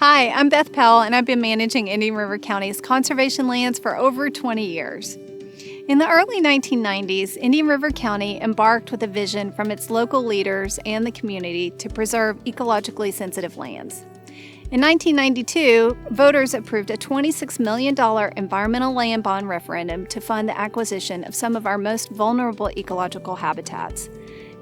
Hi, I'm Beth Powell, and I've been managing Indian River County's conservation lands for over 20 years. In the early 1990s, Indian River County embarked with a vision from its local leaders and the community to preserve ecologically sensitive lands. In 1992, voters approved a $26 million environmental land bond referendum to fund the acquisition of some of our most vulnerable ecological habitats.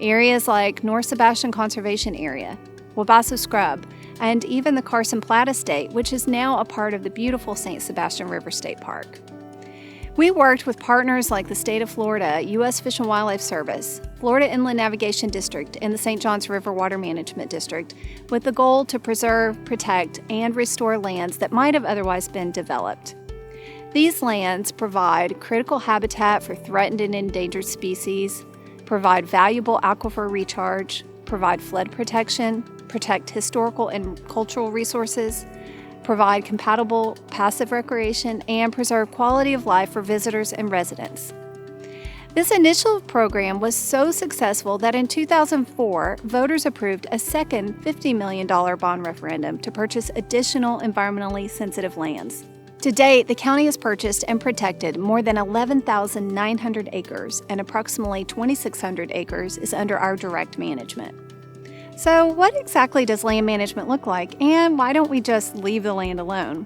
Areas like North Sebastian Conservation Area, Wabasso Scrub, and even the Carson Platte Estate, which is now a part of the beautiful St. Sebastian River State Park. We worked with partners like the state of Florida, U.S. Fish and Wildlife Service, Florida Inland Navigation District, and the St. Johns River Water Management District with the goal to preserve, protect, and restore lands that might have otherwise been developed. These lands provide critical habitat for threatened and endangered species, provide valuable aquifer recharge, provide flood protection, protect historical and cultural resources, provide compatible passive recreation, and preserve quality of life for visitors and residents. This initial program was so successful that in 2004, voters approved a second $50 million bond referendum to purchase additional environmentally sensitive lands. To date, the county has purchased and protected more than 11,900 acres, and approximately 2,600 acres is under our direct management. So what exactly does land management look like, and why don't we just leave the land alone?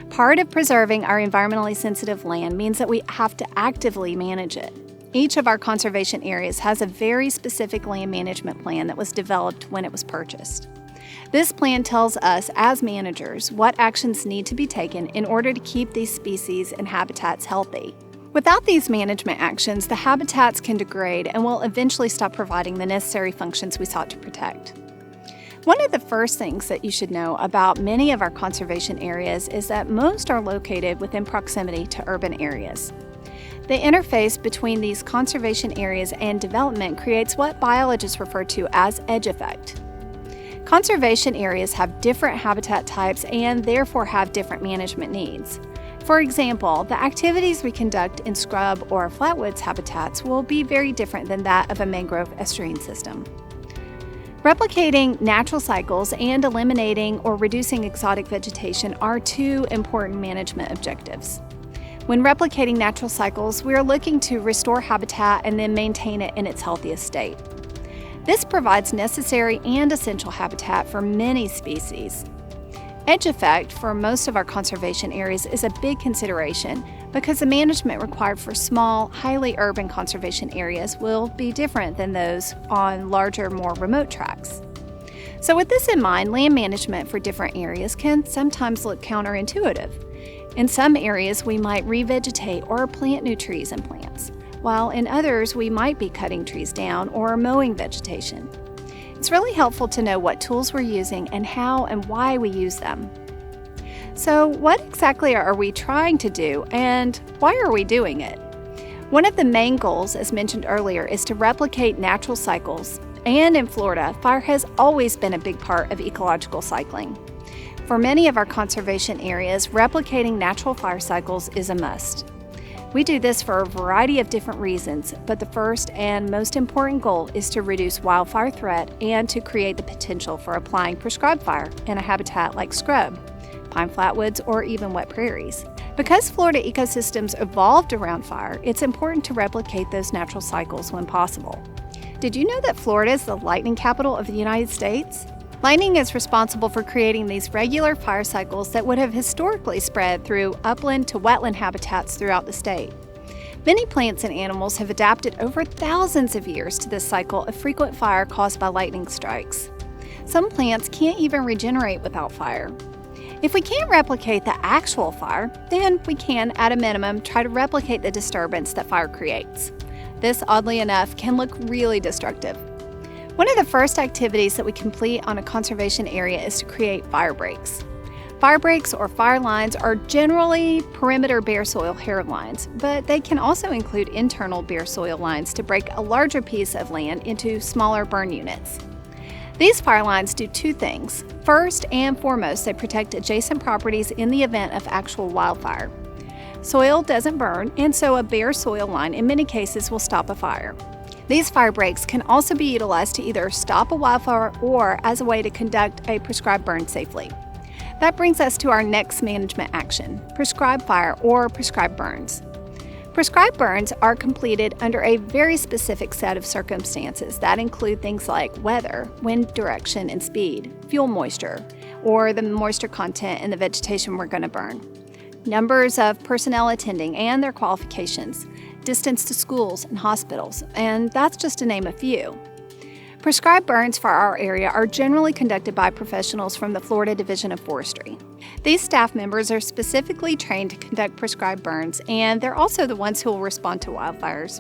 Part of preserving our environmentally sensitive land means that we have to actively manage it. Each of our conservation areas has a very specific land management plan that was developed when it was purchased. This plan tells us as managers what actions need to be taken in order to keep these species and habitats healthy. Without these management actions, the habitats can degrade and will eventually stop providing the necessary functions we sought to protect. One of the first things that you should know about many of our conservation areas is that most are located within proximity to urban areas. The interface between these conservation areas and development creates what biologists refer to as edge effect. Conservation areas have different habitat types and therefore have different management needs. For example, the activities we conduct in scrub or flatwoods habitats will be very different than that of a mangrove estuarine system. Replicating natural cycles and eliminating or reducing exotic vegetation are two important management objectives. When replicating natural cycles, we are looking to restore habitat and then maintain it in its healthiest state. This provides necessary and essential habitat for many species. Edge effect for most of our conservation areas is a big consideration because the management required for small, highly urban conservation areas will be different than those on larger, more remote tracts. So with this in mind, land management for different areas can sometimes look counterintuitive. In some areas, we might revegetate or plant new trees and plants, while in others, we might be cutting trees down or mowing vegetation. It's really helpful to know what tools we're using and how and why we use them. So, what exactly are we trying to do, and why are we doing it? One of the main goals, as mentioned earlier, is to replicate natural cycles, and in Florida, fire has always been a big part of ecological cycling. For many of our conservation areas, replicating natural fire cycles is a must. We do this for a variety of different reasons, but the first and most important goal is to reduce wildfire threat and to create the potential for applying prescribed fire in a habitat like scrub, pine flatwoods, or even wet prairies. Because Florida ecosystems evolved around fire, it's important to replicate those natural cycles when possible. Did you know that Florida is the lightning capital of the United States? Lightning is responsible for creating these regular fire cycles that would have historically spread through upland to wetland habitats throughout the state. Many plants and animals have adapted over thousands of years to this cycle of frequent fire caused by lightning strikes. Some plants can't even regenerate without fire. If we can't replicate the actual fire, then we can, at a minimum, try to replicate the disturbance that fire creates. This, oddly enough, can look really destructive. One of the first activities that we complete on a conservation area is to create fire breaks. Fire breaks or fire lines are generally perimeter bare soil hair lines, but they can also include internal bare soil lines to break a larger piece of land into smaller burn units. These fire lines do two things. First and foremost, they protect adjacent properties in the event of actual wildfire. Soil doesn't burn, and so a bare soil line in many cases will stop a fire. These fire breaks can also be utilized to either stop a wildfire or as a way to conduct a prescribed burn safely. That brings us to our next management action, prescribed fire or prescribed burns. Prescribed burns are completed under a very specific set of circumstances that include things like weather, wind direction and speed, fuel moisture, or the moisture content in the vegetation we're going to burn, numbers of personnel attending and their qualifications, distance to schools and hospitals, and that's just to name a few. Prescribed burns for our area are generally conducted by professionals from the Florida Division of Forestry. These staff members are specifically trained to conduct prescribed burns, and they're also the ones who will respond to wildfires.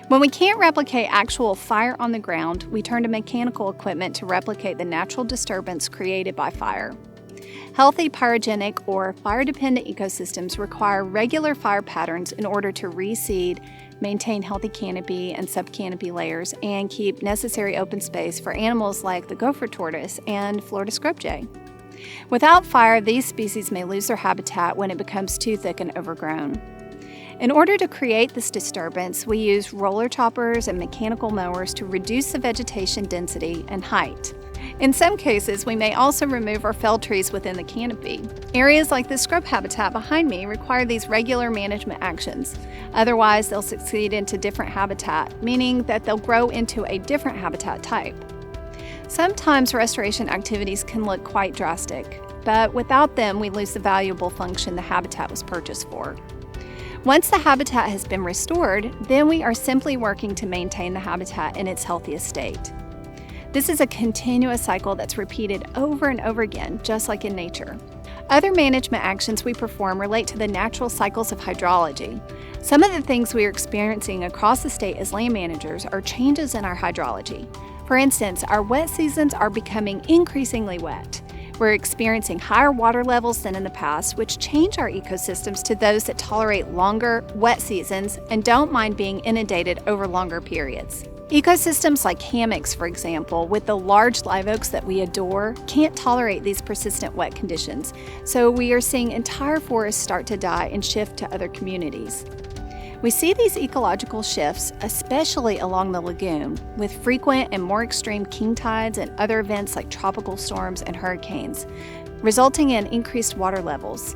When we can't replicate actual fire on the ground, we turn to mechanical equipment to replicate the natural disturbance created by fire. Healthy pyrogenic or fire-dependent ecosystems require regular fire patterns in order to reseed, maintain healthy canopy and subcanopy layers, and keep necessary open space for animals like the gopher tortoise and Florida scrub jay. Without fire, these species may lose their habitat when it becomes too thick and overgrown. In order to create this disturbance, we use roller choppers and mechanical mowers to reduce the vegetation density and height. In some cases, we may also remove or fell trees within the canopy. Areas like the scrub habitat behind me require these regular management actions. Otherwise, they'll succeed into different habitat, meaning that they'll grow into a different habitat type. Sometimes restoration activities can look quite drastic, but without them, we lose the valuable function the habitat was purchased for. Once the habitat has been restored, then we are simply working to maintain the habitat in its healthiest state. This is a continuous cycle that's repeated over and over again, just like in nature. Other management actions we perform relate to the natural cycles of hydrology. Some of the things we are experiencing across the state as land managers are changes in our hydrology. For instance, our wet seasons are becoming increasingly wet. We're experiencing higher water levels than in the past, which change our ecosystems to those that tolerate longer, wet seasons and don't mind being inundated over longer periods. Ecosystems like hammocks, for example, with the large live oaks that we adore, can't tolerate these persistent wet conditions, so we are seeing entire forests start to die and shift to other communities. We see these ecological shifts, especially along the lagoon, with frequent and more extreme king tides and other events like tropical storms and hurricanes, resulting in increased water levels.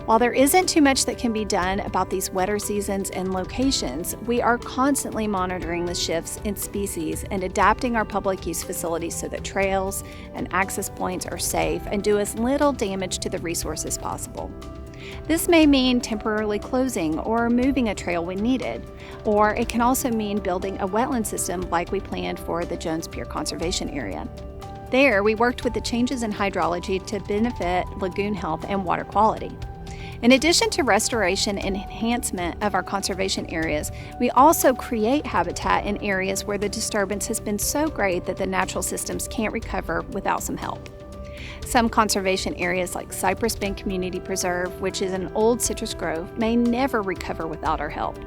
While there isn't too much that can be done about these wetter seasons and locations, we are constantly monitoring the shifts in species and adapting our public use facilities so that trails and access points are safe and do as little damage to the resource as possible. This may mean temporarily closing or moving a trail when needed, or it can also mean building a wetland system like we planned for the Jones Pier Conservation Area. There, we worked with the changes in hydrology to benefit lagoon health and water quality. In addition to restoration and enhancement of our conservation areas, we also create habitat in areas where the disturbance has been so great that the natural systems can't recover without some help. Some conservation areas like Cypress Bend Community Preserve, which is an old citrus grove, may never recover without our help.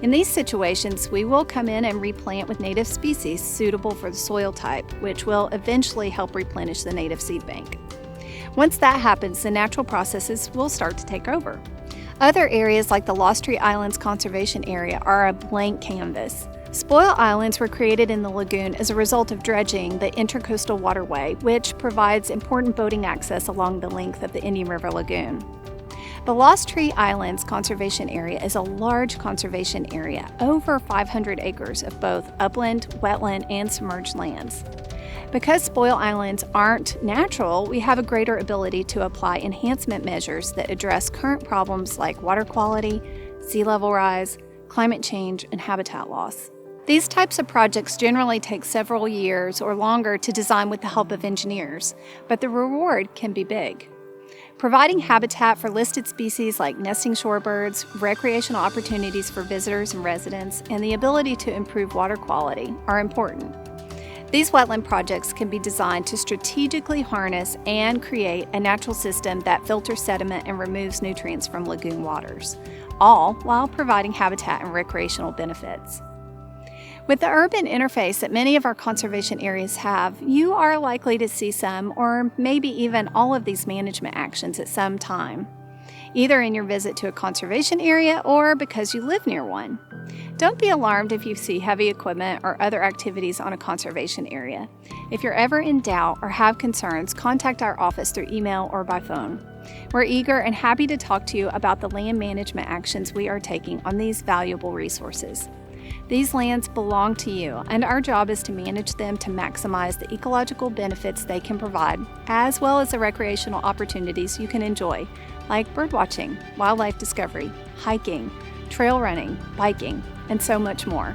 In these situations, we will come in and replant with native species suitable for the soil type, which will eventually help replenish the native seed bank. Once that happens, the natural processes will start to take over. Other areas like the Lost Tree Islands Conservation Area are a blank canvas. Spoil Islands were created in the lagoon as a result of dredging the Intercoastal Waterway, which provides important boating access along the length of the Indian River Lagoon. The Lost Tree Islands Conservation Area is a large conservation area, over 500 acres of both upland, wetland, and submerged lands. Because spoil islands aren't natural, we have a greater ability to apply enhancement measures that address current problems like water quality, sea level rise, climate change, and habitat loss. These types of projects generally take several years or longer to design with the help of engineers, but the reward can be big. Providing habitat for listed species like nesting shorebirds, recreational opportunities for visitors and residents, and the ability to improve water quality are important. These wetland projects can be designed to strategically harness and create a natural system that filters sediment and removes nutrients from lagoon waters, all while providing habitat and recreational benefits. With the urban interface that many of our conservation areas have, you are likely to see some or maybe even all of these management actions at some time. either in your visit to a conservation area or because you live near one. Don't be alarmed if you see heavy equipment or other activities on a conservation area. If you're ever in doubt or have concerns, contact our office through email or by phone. We're eager and happy to talk to you about the land management actions we are taking on these valuable resources. These lands belong to you, and our job is to manage them to maximize the ecological benefits they can provide, as well as the recreational opportunities you can enjoy, like birdwatching, wildlife discovery, hiking, trail running, biking, and so much more.